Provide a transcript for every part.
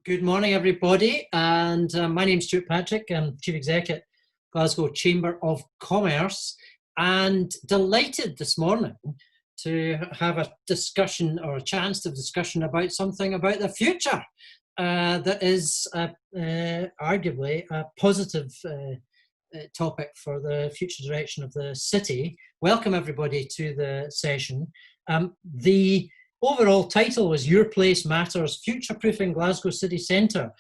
Good morning, everybody. And my name's Stuart Patrick. I'm Chief Executive at Glasgow Chamber of Commerce, and delighted this morning to have a discussion or a chance to discussion about something about the future that is arguably a positive topic for the future direction of the city. Welcome everybody to the session. The overall title was Your Place Matters, Future-Proofing Glasgow City Centre.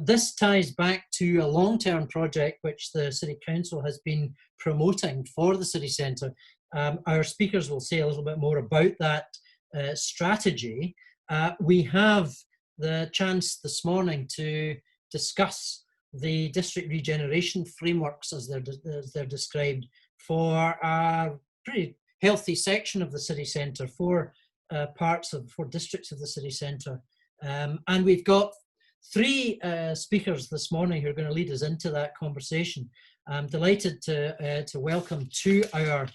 This ties back to a long-term project which the City Council has been promoting for the city centre. Our speakers will say a little bit more about that strategy. We have the chance this morning to discuss the district regeneration frameworks as they're described for a pretty healthy section of the city centre, four districts of the city centre. And we've got three speakers this morning who are going to lead us into that conversation. I'm delighted to welcome to our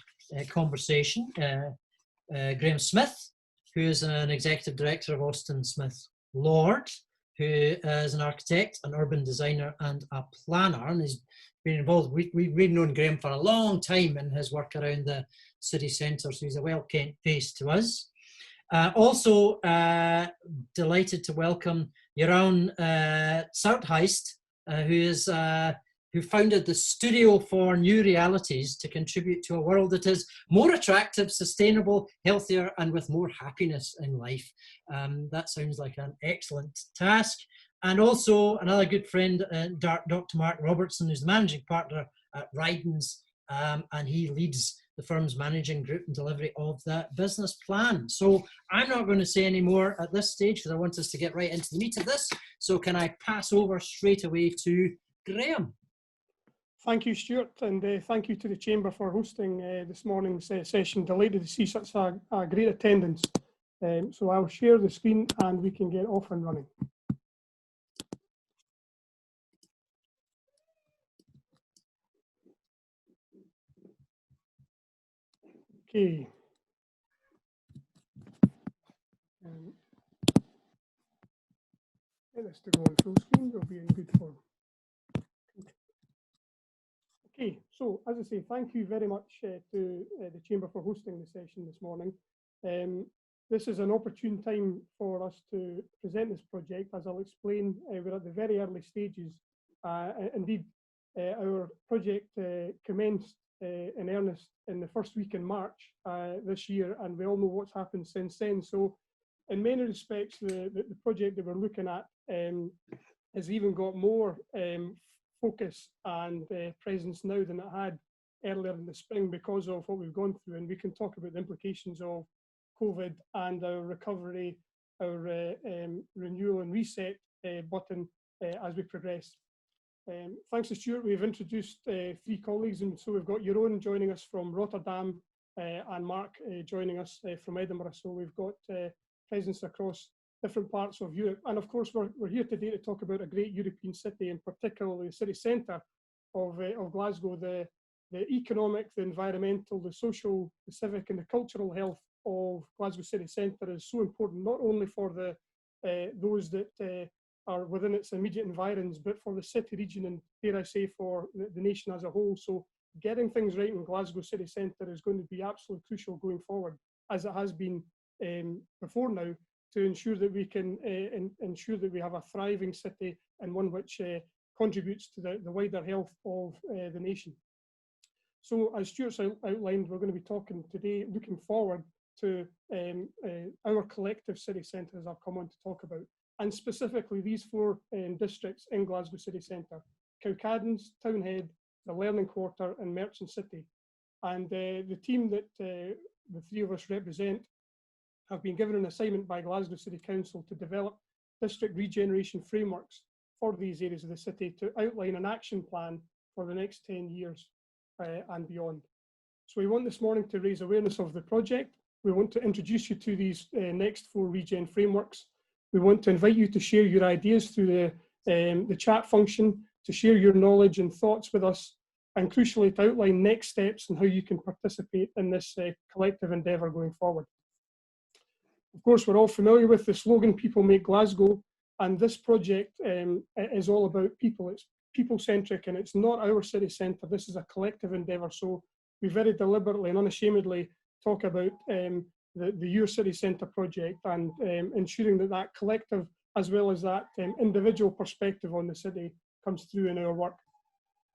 conversation Graham Smith, who is an Executive Director of Austin Smith Lord, who is an architect, an urban designer and a planner, and he's been involved. We've known Graham for a long time in his work around the city centre, so he's a well-kent face to us. Also delighted to welcome Jeroen Zuidgeest, who founded the Studio for New Realities to contribute to a world that is more attractive, sustainable, healthier, and with more happiness in life. That sounds like an excellent task. And also another good friend, Dr. Mark Robertson, who's the managing partner at Ryden's, and he leads the firm's managing group and delivery of that business plan. So I'm not going to say any more at this stage because I want us to get right into the meat of this. So can I pass over straight away to Graham? Thank you, Stuart, and thank you to the Chamber for hosting this morning's session. Delighted to see such a great attendance. So I'll share the screen and we can get off and running. Okay. Get this to go on full screen, we'll be in good form. Okay, so as I say, thank you very much to the Chamber for hosting the session this morning. This is an opportune time for us to present this project. As I'll explain, we're at the very early stages. Indeed, our project commenced in earnest in the first week in March this year, and we all know what's happened since then. So in many respects, the project that we're looking at has even got more focus and presence now than it had earlier in the spring because of what we've gone through, and we can talk about the implications of COVID and our recovery, our renewal and reset button as we progress. Thanks to Stuart, we've introduced three colleagues, and so we've got Jeroen joining us from Rotterdam and Mark joining us from Edinburgh. So we've got presence across different parts of Europe. And of course, we're here today to talk about a great European city, and particularly the city centre of Glasgow. The economic, the environmental, the social, the civic and the cultural health of Glasgow city centre is so important, not only for those that are within its immediate environs, but for the city, region, and dare I say, for the nation as a whole. So getting things right in Glasgow city centre is going to be absolutely crucial going forward, as it has been before now, to ensure that we can ensure that we have a thriving city and one which contributes to the wider health of the nation. So as Stuart's outlined, we're going to be talking today, looking forward to our collective city centre, as I'll come on to talk about, and specifically these four districts in Glasgow city centre: Cowcaddens, Townhead, the Learning Quarter and Merchant City. And the team that the three of us represent have been given an assignment by Glasgow City Council to develop district regeneration frameworks for these areas of the city to outline an action plan for the next 10 years and beyond. So we want this morning to raise awareness of the project. We want to introduce you to these next four regen frameworks. We want to invite you to share your ideas through the chat function, to share your knowledge and thoughts with us, and crucially to outline next steps and how you can participate in this collective endeavour going forward. Of course, we're all familiar with the slogan, "People make Glasgow," And this project is all about people. It's people-centric, and it's not our city centre. This is a collective endeavour. So we very deliberately and unashamedly talk about the Your City Centre project, and ensuring that that collective as well as that individual perspective on the city comes through in our work.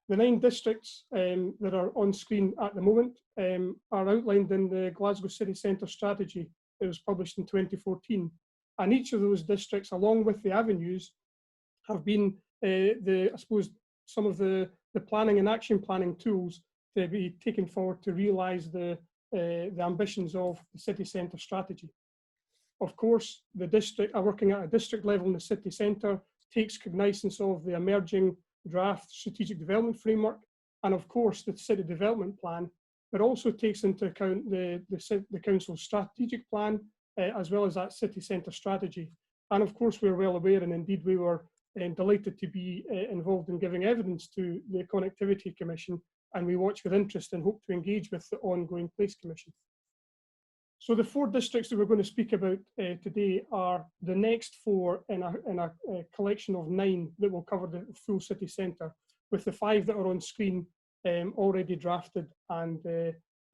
The 9 districts that are on screen at the moment are outlined in the Glasgow City Centre strategy that was published in 2014. And each of those districts, along with the avenues, have been I suppose, some of the planning and action planning tools to be taken forward to realise the ambitions of the city centre strategy. Of course, the district, working at a district level in the city centre, takes cognizance of the emerging draft strategic development framework, and of course the city development plan, but also takes into account the council's strategic plan, as well as that city centre strategy. And of course we're well aware, and indeed we were delighted to be involved in giving evidence to the Connectivity Commission, and we watch with interest and hope to engage with the ongoing Place Commission. So the 4 districts that we're going to speak about today are the next 4 in a collection of 9 that will cover the full city centre, with the 5 that are on screen already drafted and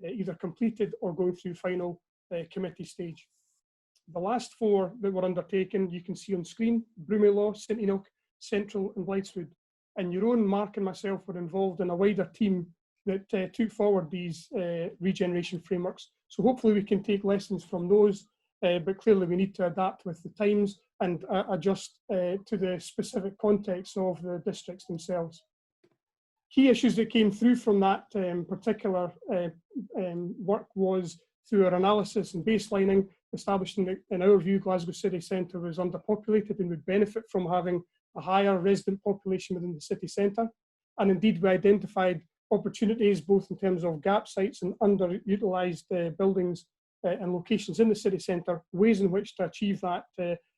either completed or going through final committee stage. The last 4 that were undertaken, you can see on screen: Broomielaw, St Enoch, Central and Blythswood. And Jeroen, Mark and myself were involved in a wider team that took forward these regeneration frameworks. So hopefully we can take lessons from those, but clearly we need to adapt with the times and adjust to the specific context of the districts themselves. Key issues that came through from that particular work was through our analysis and baselining, establishing that, in our view, Glasgow City Centre was underpopulated and would benefit from having a higher resident population within the city centre. And indeed, we identified opportunities both in terms of gap sites and underutilised buildings and locations in the city centre, ways in which to achieve that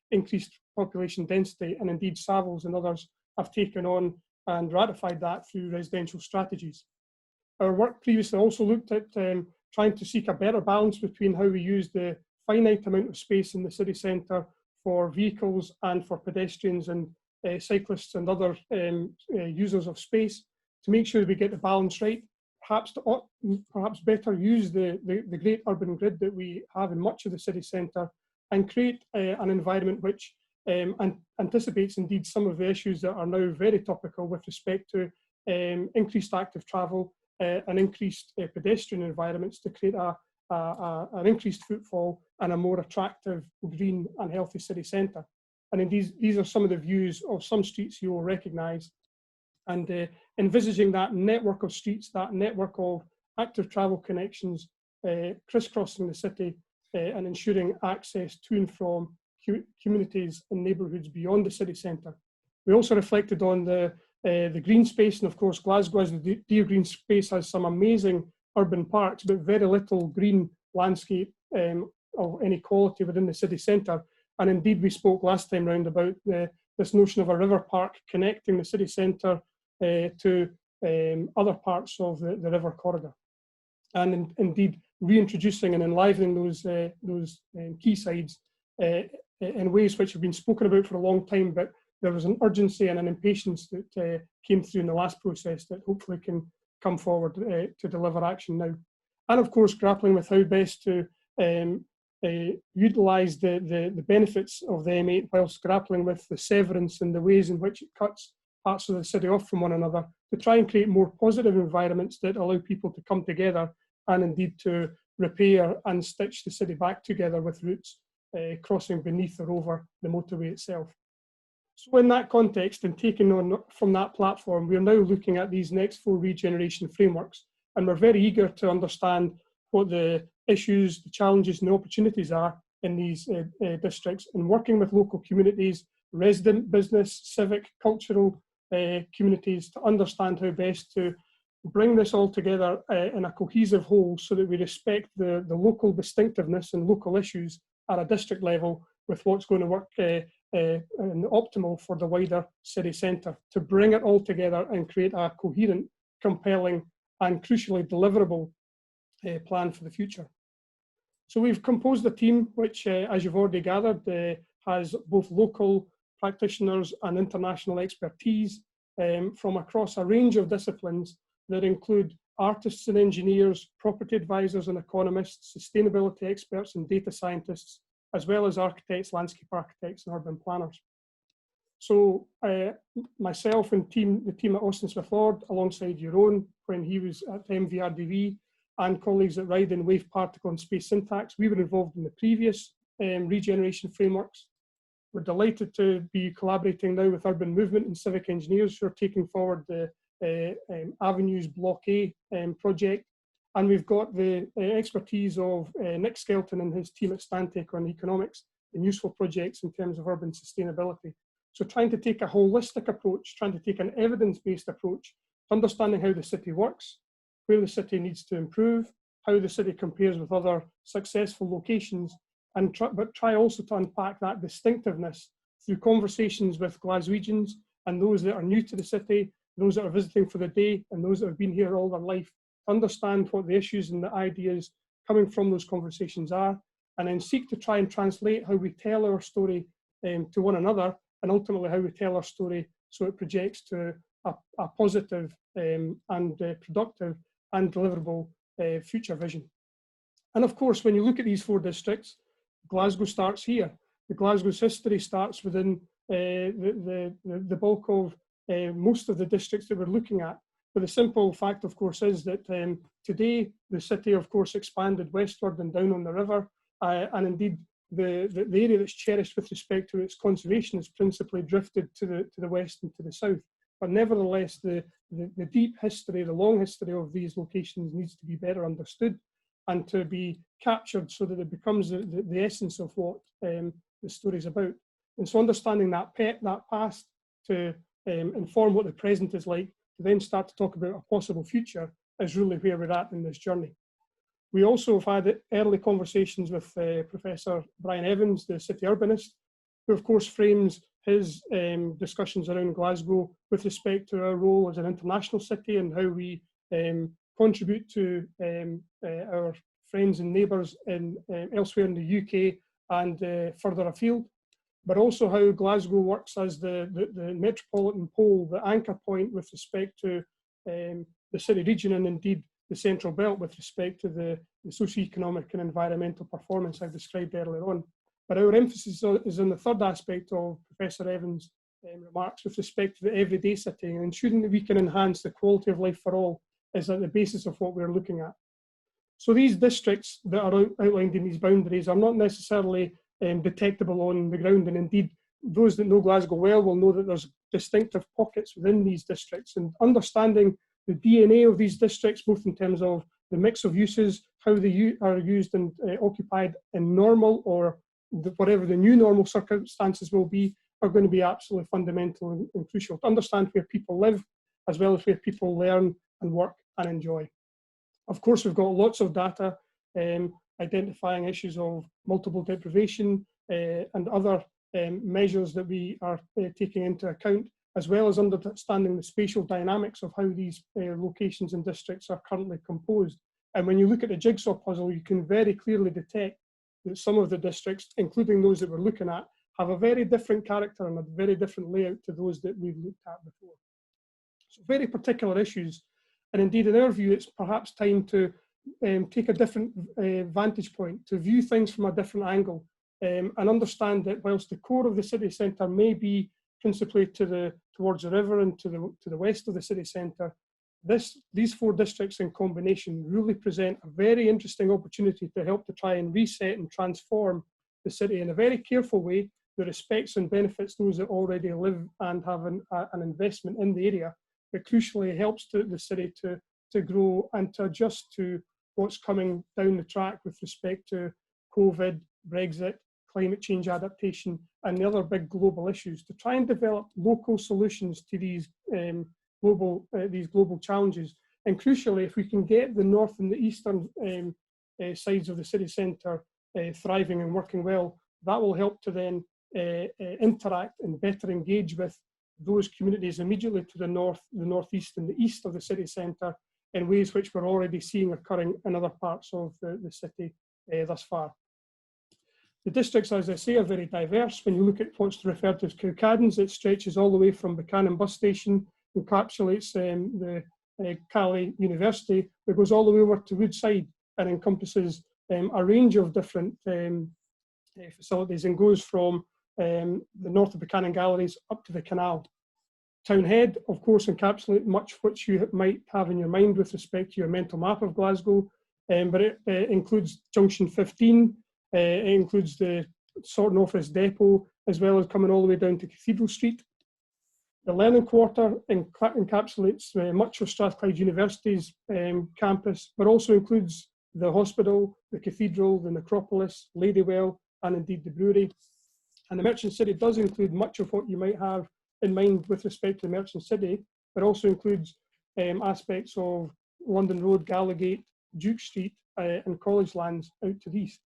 increased population density. And indeed, Savills and others have taken on and ratified that through residential strategies. Our work previously also looked at trying to seek a better balance between how we use the finite amount of space in the city centre for vehicles and for pedestrians and cyclists and other users of space, to make sure we get the balance right, perhaps better use the great urban grid that we have in much of the city centre, and create an environment which anticipates indeed some of the issues that are now very topical with respect to increased active travel and increased pedestrian environments, to create an increased footfall and a more attractive, green and healthy city centre. And indeed, these are some of the views of some streets you will recognise. And envisaging that network of streets, that network of active travel connections crisscrossing the city and ensuring access to and from communities and neighbourhoods beyond the city centre. We also reflected on the green space, and of course Glasgow, as the Deer Green Space, has some amazing urban parks, but very little green landscape of any quality within the city centre. And indeed, we spoke last time round about this notion of a river park connecting the city centre to other parts of the river corridor, and indeed reintroducing and enlivening those quaysides in ways which have been spoken about for a long time, but there was an urgency and an impatience that came through in the last process that hopefully can come forward to deliver action now. And of course, grappling with how best to utilise the benefits of the M8 whilst grappling with the severance and the ways in which it cuts parts of the city off from one another, to try and create more positive environments that allow people to come together and indeed to repair and stitch the city back together with routes crossing beneath or over the motorway itself. So in that context, and taking on from that platform, we're now looking at these next 4 regeneration frameworks, and we're very eager to understand what the issues, the challenges and the opportunities are in these districts, and working with local communities, resident, business, civic, cultural communities, to understand how best to bring this all together in a cohesive whole, so that we respect the local distinctiveness and local issues at a district level with what's going to work and optimal for the wider city centre, to bring it all together and create a coherent, compelling and crucially deliverable plan for the future. So we've composed a team which, as you've already gathered, has both local practitioners and international expertise from across a range of disciplines that include artists and engineers, property advisors and economists, sustainability experts and data scientists, as well as architects, landscape architects and urban planners. So myself and the team at Austin Smith Lord, alongside Jeroen when he was at MVRDV, and colleagues at Ryden, Wave Particle and Space Syntax, we were involved in the previous regeneration frameworks. We're delighted to be collaborating now with Urban Movement and Civic Engineers who are taking forward the Avenues Block A project. And we've got the expertise of Nick Skelton and his team at Stantec on economics and useful projects in terms of urban sustainability. So trying to take a holistic approach, trying to take an evidence-based approach, understanding how the city works, where the city needs to improve, how the city compares with other successful locations, and try also to unpack that distinctiveness through conversations with Glaswegians and those that are new to the city, those that are visiting for the day, and those that have been here all their life, to understand what the issues and the ideas coming from those conversations are, and then seek to try and translate how we tell our story to one another, and ultimately how we tell our story so it projects to a positive and productive and deliverable future vision. And of course, when you look at these 4 districts, Glasgow starts here. The Glasgow's history starts within the bulk of most of the districts that we're looking at. But the simple fact, of course, is that today the city, of course, expanded westward and down on the river, and indeed the area that's cherished with respect to its conservation is principally drifted to the west and to the south. But nevertheless, the deep history, the long history of these locations needs to be better understood and to be captured so that it becomes the essence of what the story is about. And so understanding that past to inform what the present is like, to then start to talk about a possible future is really where we're at in this journey. We also have had early conversations with Professor Brian Evans, the city urbanist, who of course frames his discussions around Glasgow with respect to our role as an international city and how we contribute to our friends and neighbours elsewhere in the UK and further afield, but also how Glasgow works as the metropolitan pole, the anchor point with respect to the city region and indeed the central belt with respect to the socio-economic and environmental performance I've described earlier on. But our emphasis is on the third aspect of Professor Evans' remarks with respect to the everyday city, and ensuring that we can enhance the quality of life for all is at the basis of what we're looking at. So these districts that are outlined in these boundaries are not necessarily detectable on the ground, and indeed those that know Glasgow well will know that there's distinctive pockets within these districts, and understanding the DNA of these districts, both in terms of the mix of uses, how they are used and occupied in normal or whatever the new normal circumstances will be, are going to be absolutely fundamental and crucial to understand where people live, as well as where people learn and work and enjoy. Of course, we've got lots of data identifying issues of multiple deprivation and other measures that we are taking into account, as well as understanding the spatial dynamics of how these locations and districts are currently composed. And when you look at the jigsaw puzzle, you can very clearly detect that some of the districts, including those that we're looking at, have a very different character and a very different layout to those that we've looked at before. So very particular issues. And indeed, in our view, it's perhaps time to take a different vantage point, to view things from a different angle, and understand that whilst the core of the city centre may be principally towards the river and to the west of the city centre, these 4 districts in combination really present a very interesting opportunity to help to try and reset and transform the city in a very careful way that respects and benefits those that already live and have an investment in the area, but crucially helps the city to grow and to adjust to what's coming down the track with respect to COVID, Brexit, climate change adaptation, and the other big global issues, to try and develop local solutions to these global challenges. And crucially, if we can get the north and the eastern sides of the city centre thriving and working well, that will help to then interact and better engage with those communities immediately to the north, the northeast and the east of the city centre in ways which we're already seeing occurring in other parts of the city thus far. The districts, as I say, are very diverse. When you look at what's referred to as Cowcaddens, it stretches all the way from Buchanan bus station, encapsulates the Cali University, it goes all the way over to Woodside and encompasses a range of different facilities and goes from the north of Buchanan Galleries up to the canal. Townhead, of course, encapsulates much which you might have in your mind with respect to your mental map of Glasgow, but it includes Junction 15, it includes the Sorting Office Depot, as well as coming all the way down to Cathedral Street. The Learning Quarter encapsulates much of Strathclyde University's campus, but also includes the hospital, the cathedral, the necropolis, Ladywell, and indeed the brewery. And the Merchant City does include much of what you might have in mind with respect to the Merchant City, but also includes aspects of London Road, Gallowgate, Duke Street, and College Lands out to the east.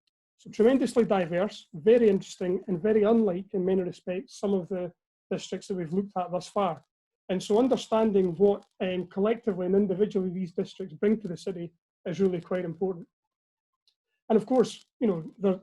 So tremendously diverse, very interesting, and very unlike in many respects some of the districts that we've looked at thus far. And so understanding what collectively and individually these districts bring to the city is really quite important. And of course,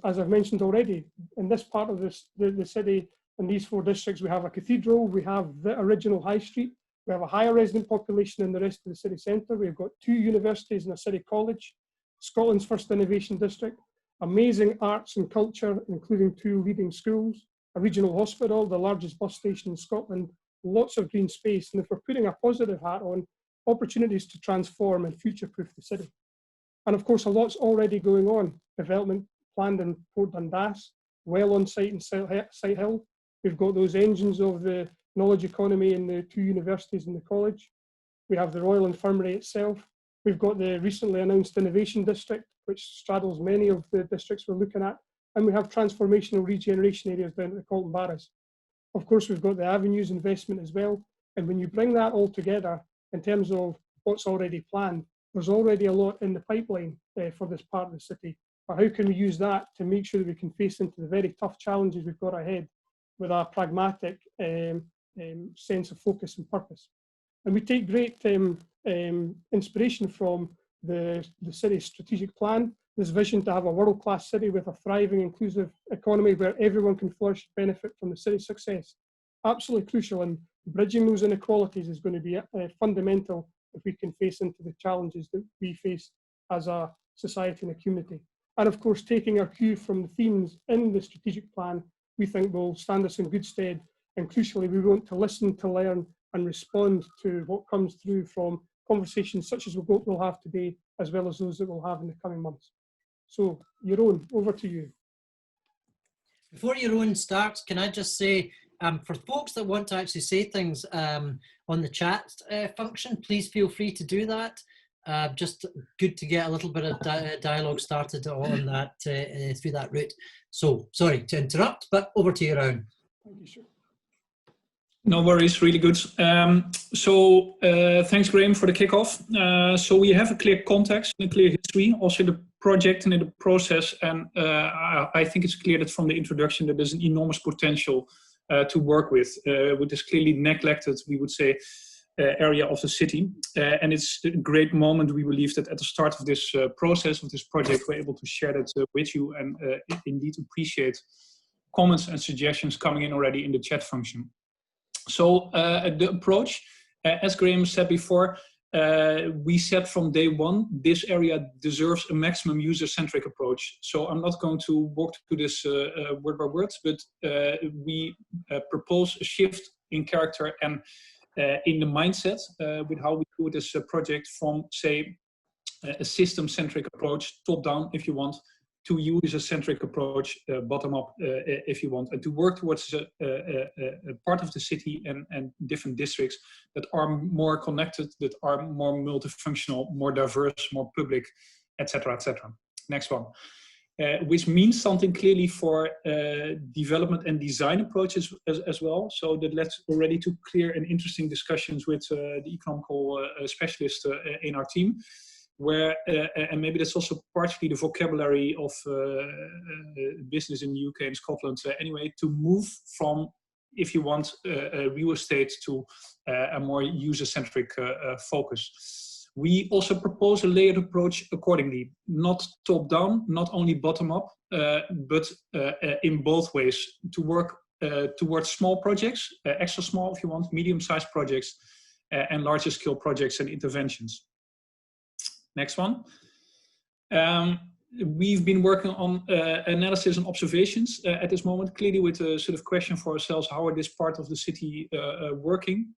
as I've mentioned already, in this part of the city, in these 4 districts, we have a cathedral, we have the original High Street, we have a higher resident population than the rest of the city centre, we've got 2 universities and a city college, Scotland's first innovation district, amazing arts and culture, including 2 leading schools, a regional hospital, the largest bus station in Scotland, lots of green space, and if we're putting a positive hat on, opportunities to transform and future-proof the city. And of course, a lot's already going on. Development planned in Port Dundas, well on site in Sight Hill. We've got those engines of the knowledge economy in the 2 universities and the college. We have the Royal Infirmary itself. We've got the recently announced Innovation District, which straddles many of the districts we're looking at. And we have transformational regeneration areas down at the Colton Barras. Of course, we've got the Avenues investment as well. And when you bring that all together in terms of what's already planned, there's already a lot in the pipeline for this part of the city. But how can we use that to make sure that we can face into the very tough challenges we've got ahead with a pragmatic sense of focus and purpose? And we take great inspiration from the city's strategic plan, this vision to have a world-class city with a thriving, inclusive economy where everyone can flourish and benefit from the city's success. Absolutely crucial, and bridging those inequalities is going to be fundamental if we can face into the challenges that we face as a society and a community. And of course, taking our cue from the themes in the strategic plan, we think will stand us in good stead. And crucially, we want to listen, to learn, and respond to what comes through from conversations such as we'll have today, as well as those that we'll have in the coming months. So, Jeroen, over to you. Before Jeroen starts, can I just say, for folks that want to actually say things on the chat function, please feel free to do that. Just good to get a little bit of dialogue started on that through that route. So, sorry to interrupt, but over to you, Jeroen. Thank you, sure. No worries, really good. Thanks, Graham, for the kickoff. So we have a clear context and a clear history, also in the project and in the process. And I think it's clear that from the introduction that there's an enormous potential to work with this clearly neglected, we would say, area of the city. And it's a great moment, we believe, that at the start of this process, of this project, we're able to share that with you and indeed appreciate comments and suggestions coming in already in the chat function. So the approach, as Graham said before, we said from day one, this area deserves a maximum user-centric approach. So I'm not going to walk through this word by word, but we propose a shift in character and in the mindset with how we do this project from, say, a system-centric approach, top-down if you want, to user-centric approach, bottom-up if you want, and to work towards a part of the city and different districts that are more connected, that are more multifunctional, more diverse, more public, etc., etc. Next one. Which means something clearly for development and design approaches as well. So that led already to clear and interesting discussions with the economical specialist in our team, where, and maybe that's also partially the vocabulary of business in the UK and Scotland anyway, to move from, if you want, real estate to a more user-centric focus. We also propose a layered approach accordingly, not top-down, not only bottom-up, but in both ways, to work towards small projects, extra small if you want, medium-sized projects, and larger scale projects and interventions. Next one. We've been working on analysis and observations at this moment, clearly with a sort of question for ourselves, how are this part of the city working?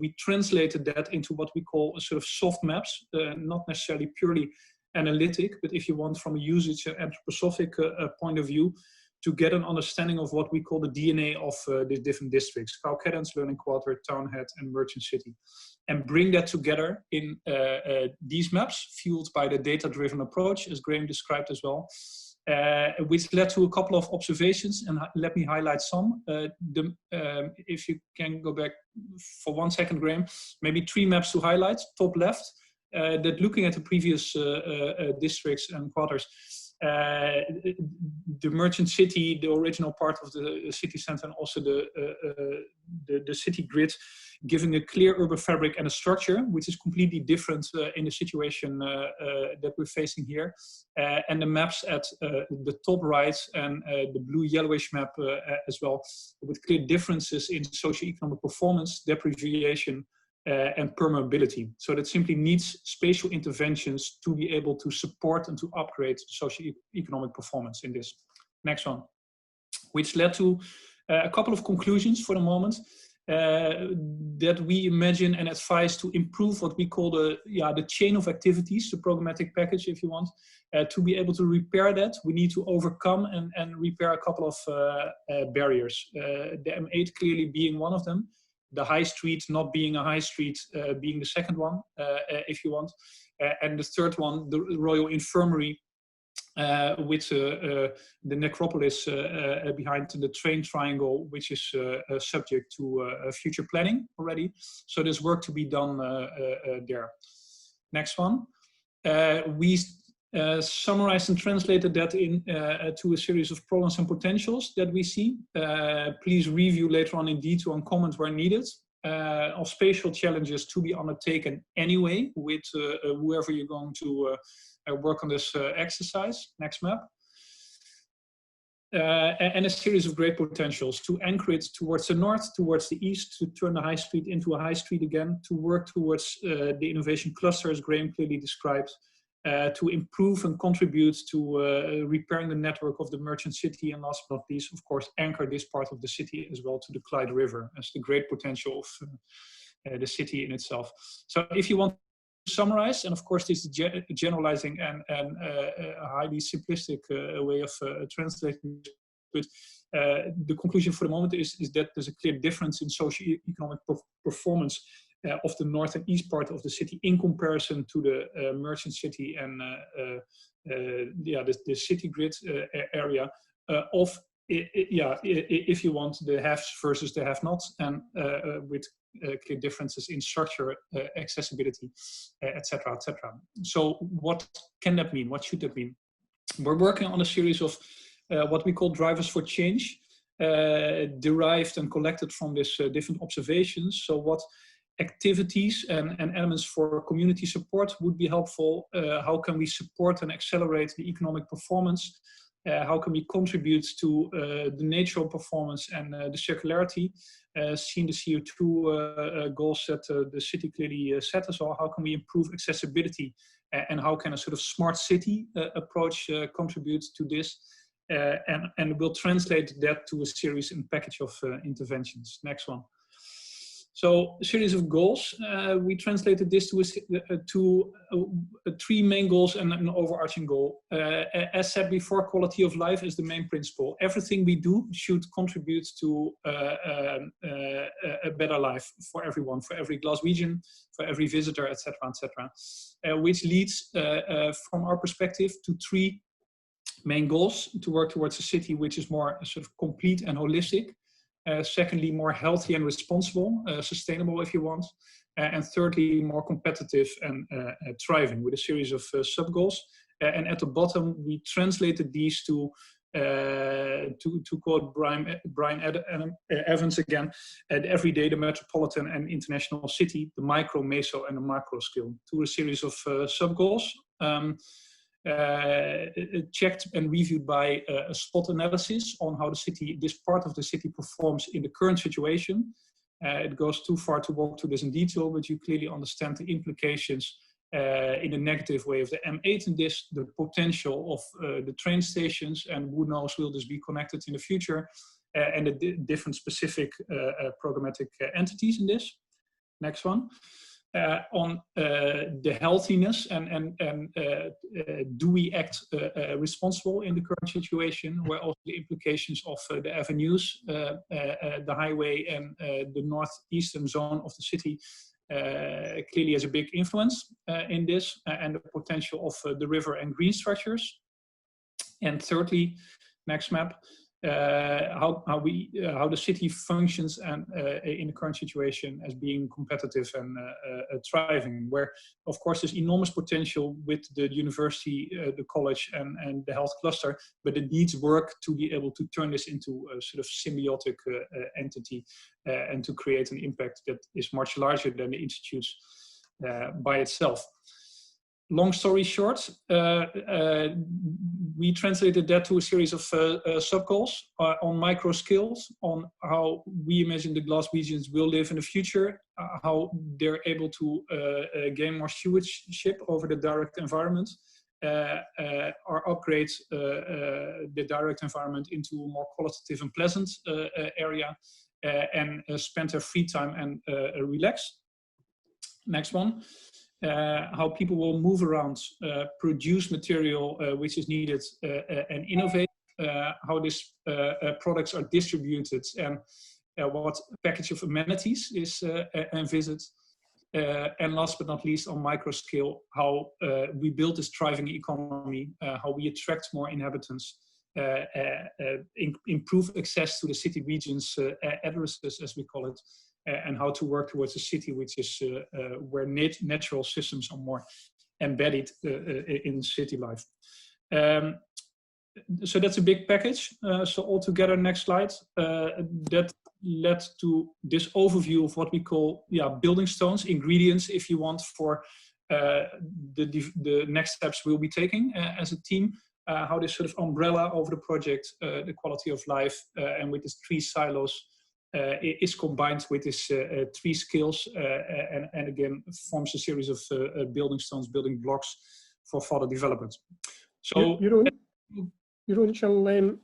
We translated that into what we call a sort of soft maps, not necessarily purely analytic, but if you want from a usage and anthroposophic point of view, to get an understanding of what we call the DNA of the different districts, Cowcaddens, Learning Quarter, Townhead, and Merchant City. And bring that together in these maps, fueled by the data-driven approach, as Graham described as well, which led to a couple of observations, and let me highlight some. If you can go back for 1 second, Graham, maybe 3 maps to highlight, top left, that looking at the previous districts and quarters, the Merchant City, the original part of the city center, and also the city grid, giving a clear urban fabric and a structure, which is completely different in the situation that we're facing here. And the maps at the top right and the blue yellowish map as well, with clear differences in socioeconomic performance, deprivation, and permeability. So that simply needs spatial interventions to be able to support and to upgrade socioeconomic performance in this. Next one, which led to a couple of conclusions for the moment that we imagine and advise to improve what we call the chain of activities, the programmatic package, if you want. To be able to repair that, we need to overcome and repair a couple of barriers. The M8 clearly being one of them. The high street not being a high street being the second one, if you want. And the third one, the Royal Infirmary, with the necropolis behind the train triangle, which is subject to future planning already. So there's work to be done there. Next one. We summarized and translated that to a series of problems and potentials that we see. Please review later on in detail and comment where needed. Of spatial challenges to be undertaken anyway with whoever you're going to work on this exercise. Next map. And a series of great potentials to anchor it towards the north, towards the east, to turn the high street into a high street again, to work towards the innovation cluster, as Graham clearly described, to improve and contribute to repairing the network of the Merchant City, and last but not least, of course, anchor this part of the city as well to the Clyde River as the great potential of the city in itself. So if you want to summarize, and of course this is generalizing and a highly simplistic way of translating, but the conclusion for the moment is that there's a clear difference in socioeconomic performance of the north and east part of the city in comparison to the Merchant City and the city grid area of, if you want, the haves versus the have-nots, and with clear differences in structure, accessibility, etc., etc. So what can that mean? What should that mean? We're working on a series of what we call drivers for change, derived and collected from this different observations. So what activities and elements for community support would be helpful? How can we support and accelerate the economic performance? How can we contribute to the natural performance and the circularity? Seeing the CO2 goals that the city clearly set us all, how can we improve accessibility? And how can a sort of smart city approach contribute to this? And we'll translate that to a series and package of interventions. Next one. So a series of goals. We translated this to 3 main goals and an overarching goal. As said before, quality of life is the main principle. Everything we do should contribute to a better life for everyone, for every Glaswegian, for every visitor, etc., etc. Which leads, from our perspective, to 3 main goals: to work towards a city which is more sort of complete and holistic. Secondly, more healthy and responsible, sustainable if you want. And thirdly, more competitive and thriving, with a series of sub-goals. And at the bottom, we translated these to To quote Brian Evans again, every day the metropolitan and international city, the micro, meso, and the macro scale, to a series of sub-goals, checked and reviewed by a SWOT analysis on how this part of the city performs in the current situation. It goes too far to walk through this in detail, but you clearly understand the implications in a negative way of the M8 in this, the potential of the train stations, and who knows, will this be connected in the future, and the different specific programmatic entities in this. Next one. On the healthiness and do we act responsible in the current situation, where also the implications of the avenues, the highway and the northeastern zone of the city clearly has a big influence in this, and the potential of the river and green structures. And thirdly, next map, how the city functions and in the current situation as being competitive and thriving, where of course there's enormous potential with the university, the college and the health cluster, but it needs work to be able to turn this into a sort of symbiotic entity and to create an impact that is much larger than the institutes by itself. Long story short, we translated that to a series of sub-goals on micro scales, on how we imagine the Glaswegians will live in the future, how they're able to gain more stewardship over the direct environment, or upgrade the direct environment into a more qualitative and pleasant area, and spend their free time and relax. Next one. How people will move around, produce material which is needed, and innovate, how these products are distributed, and what package of amenities is envisaged. And last but not least, on micro scale, how we build this thriving economy, how we attract more inhabitants, improve access to the city regions addresses, as we call it, and how to work towards a city which is where natural systems are more embedded in city life. So that's a big package. So altogether, next slide, that led to this overview of what we call building stones, ingredients, if you want, for the next steps we'll be taking as a team. How this sort of umbrella over the project, the quality of life, and with these 3 silos, is combined with these 3 skills, and again forms a series of building stones, building blocks for further development. So, Jeroen,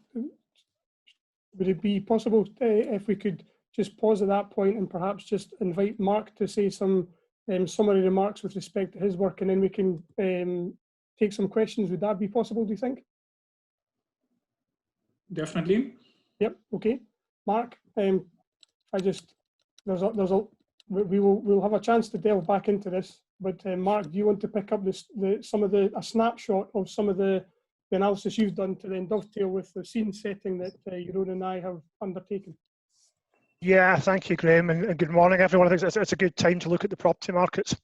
would it be possible if we could just pause at that point and perhaps just invite Mark to say some summary remarks with respect to his work, and then we can take some questions? Would that be possible, do you think? Definitely. Yep. Okay. Mark, we'll have a chance to delve back into this, but Mark, do you want to pick up a snapshot of some of the analysis you've done to then dovetail with the scene setting that Jeroen and I have undertaken? Yeah, thank you, Graham, and good morning, everyone. I think it's a good time to look at the property markets.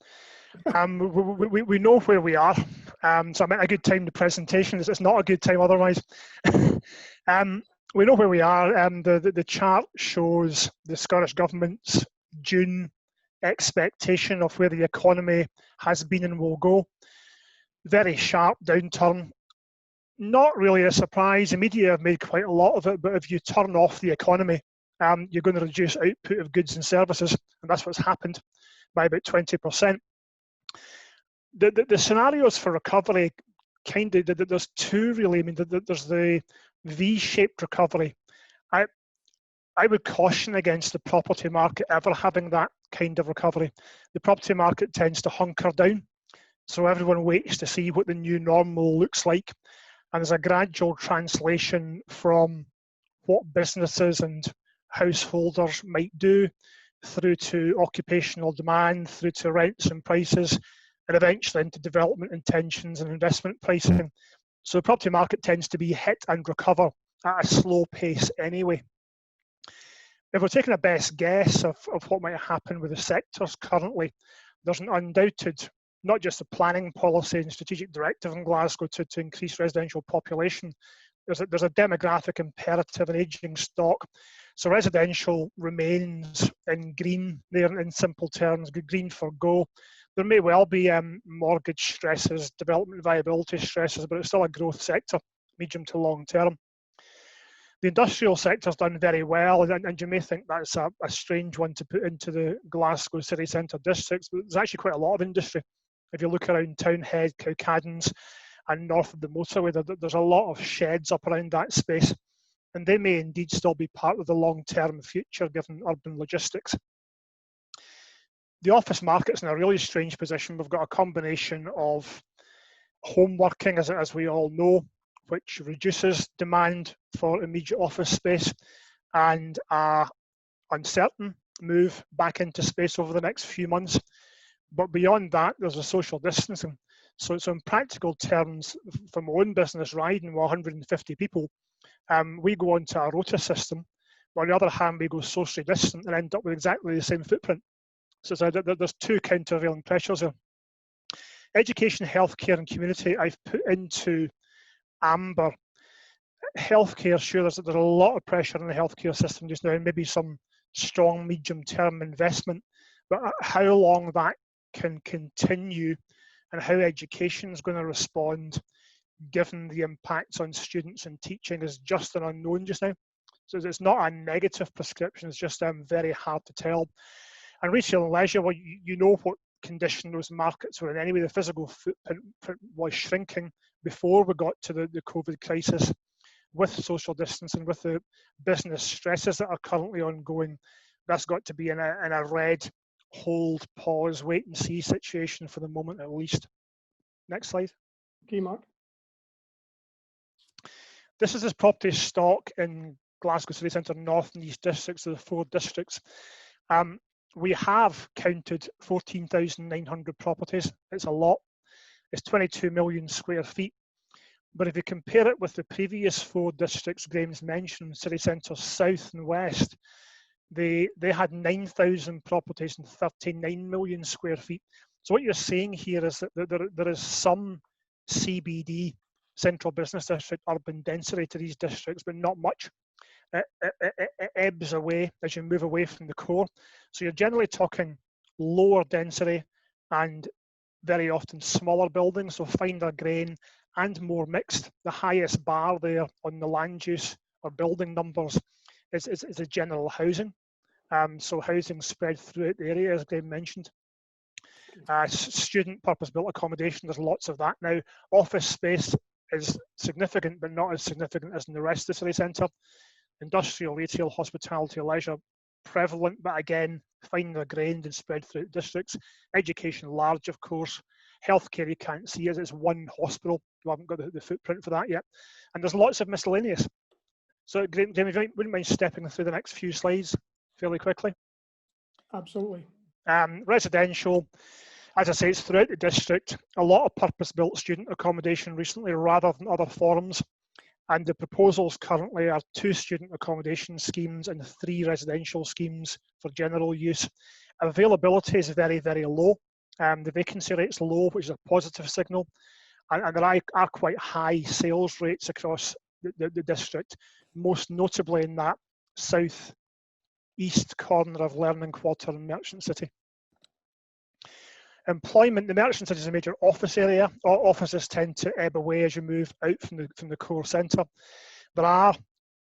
We know where we are, so I meant a good time. The presentation it's not a good time otherwise. We know where we are. The chart shows the Scottish Government's June expectation of where the economy has been and will go. Very sharp downturn. Not really a surprise. The media have made quite a lot of it, but if you turn off the economy, you're going to reduce output of goods and services, and that's what's happened by about 20%. The scenarios for recovery, there's 2 really. I mean, there's the V-shaped recovery. I would caution against the property market ever having that kind of recovery. The property market tends to hunker down, so everyone waits to see what the new normal looks like, and there's a gradual translation from what businesses and householders might do through to occupational demand, through to rents and prices, and eventually into development intentions and investment pricing. So the property market tends to be hit and recover at a slow pace anyway. If we're taking a best guess of what might happen with the sectors currently, there's an undoubted, not just the planning policy and strategic directive in Glasgow to increase residential population, there's a demographic imperative, an ageing stock. So residential remains in green there, in simple terms, green for go. There may well be mortgage stresses, development viability stresses, but it's still a growth sector, medium to long term. The industrial sector's done very well, and you may think that's a strange one to put into the Glasgow city centre districts, but there's actually quite a lot of industry. If you look around Townhead, Cowcaddens, and north of the motorway, there's a lot of sheds up around that space, and they may indeed still be part of the long-term future given urban logistics. The office market's in a really strange position. We've got a combination of home working, as we all know, which reduces demand for immediate office space, and a uncertain move back into space over the next few months. But beyond that, there's a social distancing. So in practical terms, for my own business, Ryden, with 150 people, we go onto a rota system, but on the other hand, we go socially distant and end up with exactly the same footprint. So there's two countervailing pressures here. Education, healthcare and community, I've put into amber. Healthcare, sure, there's a lot of pressure on the healthcare system just now, and maybe some strong medium-term investment, but how long that can continue and how education is going to respond given the impacts on students and teaching is just an unknown just now. So it's not a negative prescription, it's just very hard to tell. And retail and leisure, well, you know what condition those markets were in anyway. The physical footprint was shrinking before we got to the COVID crisis. With social distancing, with the business stresses that are currently ongoing, that's got to be in a red, hold, pause, wait and see situation for the moment at least. Next slide. Okay, Mark. This is this property stock in Glasgow City Centre North and East districts, the 4 districts. We have counted 14,900 properties. It's a lot. It's 22 million square feet. But if you compare it with the previous 4 districts Graham's mentioned, City Centre South and West, they had 9,000 properties and 39 million square feet. So what you're seeing here is that there is some CBD, central business district, urban density to these districts, but not much. It ebbs away as you move away from the core. So you're generally talking lower density and very often smaller buildings, so finer grain and more mixed. The highest bar there on the land use or building numbers is the general housing. So housing spread throughout the area, as Graham mentioned. Student purpose-built accommodation, there's lots of that now. Office space is significant, but not as significant as in the rest of the city centre. Industrial, retail, hospitality, leisure, prevalent, but again, finer grained and spread throughout districts. Education, large, of course. Healthcare, you can't see as it's one hospital. We haven't got the footprint for that yet. And there's lots of miscellaneous. So, Graham, if you wouldn't mind stepping through the next few slides fairly quickly. Absolutely. Residential, as I say, it's throughout the district. A lot of purpose-built student accommodation recently rather than other forms. And the proposals currently are 2 student accommodation schemes and 3 residential schemes for general use. Availability is very, very low. The vacancy rate's low, which is a positive signal. And there are quite high sales rates across the district, most notably in that south east corner of Learning Quarter and Merchant City. Employment, the Merchant City is a major office area. Offices tend to ebb away as you move out from the core centre. There are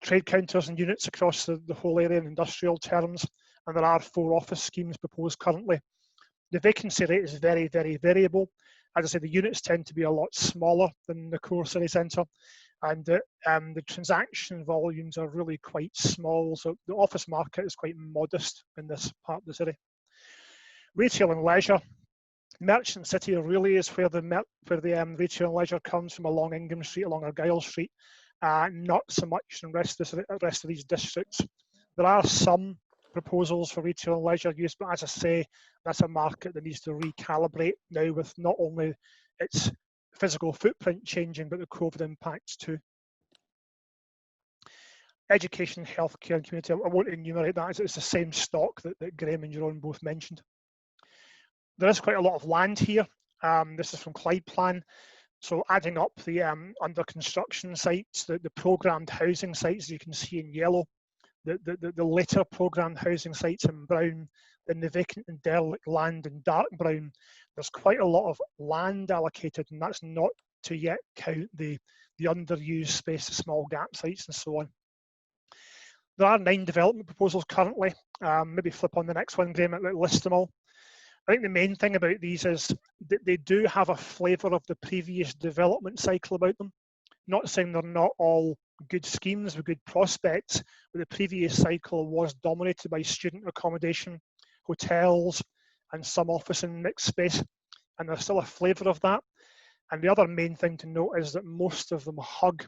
trade counters and units across the whole area in industrial terms, and there are 4 office schemes proposed currently. The vacancy rate is very, very variable. As I say, the units tend to be a lot smaller than the core city centre, and the transaction volumes are really quite small, so the office market is quite modest in this part of the city. Retail and leisure. Merchant City really is where the retail and leisure comes from, along Ingham Street, along Argyle Street, not so much in the rest of these districts. There are some proposals for retail and leisure use, but as I say, that's a market that needs to recalibrate now with not only its physical footprint changing, but the COVID impacts too. Education, healthcare and community, I won't enumerate that, it's the same stock that Graham and Jeroen both mentioned. There is quite a lot of land here. This is from Clyde Plan. So adding up the under construction sites, the programmed housing sites you can see in yellow, the later programmed housing sites in brown, then the vacant and derelict land in dark brown. There's quite a lot of land allocated, and that's not to yet count the underused space, the small gap sites and so on. There are 9 development proposals currently. Maybe flip on the next one, Graham, and list them all. I think the main thing about these is that they do have a flavour of the previous development cycle about them. Not saying they're not all good schemes with good prospects, but the previous cycle was dominated by student accommodation, hotels, and some office and mixed space, and there's still a flavour of that. And the other main thing to note is that most of them hug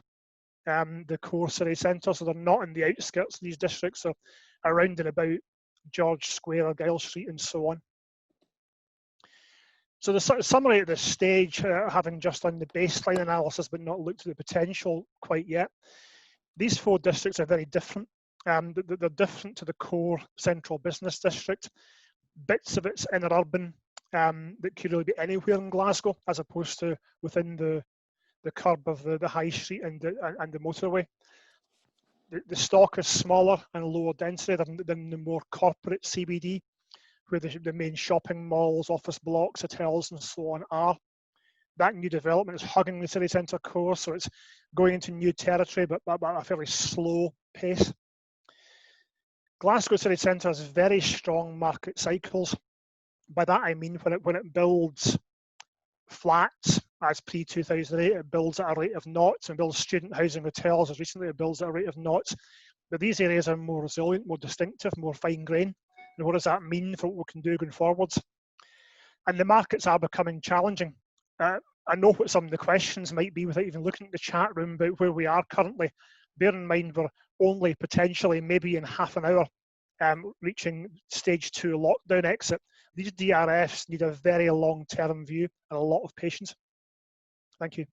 the core city centre, so they're not in the outskirts of these districts, so around and about George Square or Giles Street and so on. So the sort of summary at this stage, having just done the baseline analysis but not looked at the potential quite yet, these 4 districts are very different. They're different to the core central business district. Bits of it's inner urban that could really be anywhere in Glasgow, as opposed to within the curb of the high street and the motorway. The stock is smaller and lower density than the more corporate CBD, where the main shopping malls, office blocks, hotels and so on are. That new development is hugging the city centre core, so it's going into new territory, but at a fairly slow pace. Glasgow city centre has very strong market cycles. By that I mean when it builds flats, as pre-2008, it builds at a rate of knots, and builds student housing hotels as recently, it builds at a rate of knots. But these areas are more resilient, more distinctive, more fine grain. And what does that mean for what we can do going forwards? And the markets are becoming challenging. I know what some of the questions might be without even looking at the chat room about where we are currently. Bear in mind we're only potentially maybe in half an hour reaching stage 2 lockdown exit. These DRFs need a very long-term view and a lot of patience. Thank you.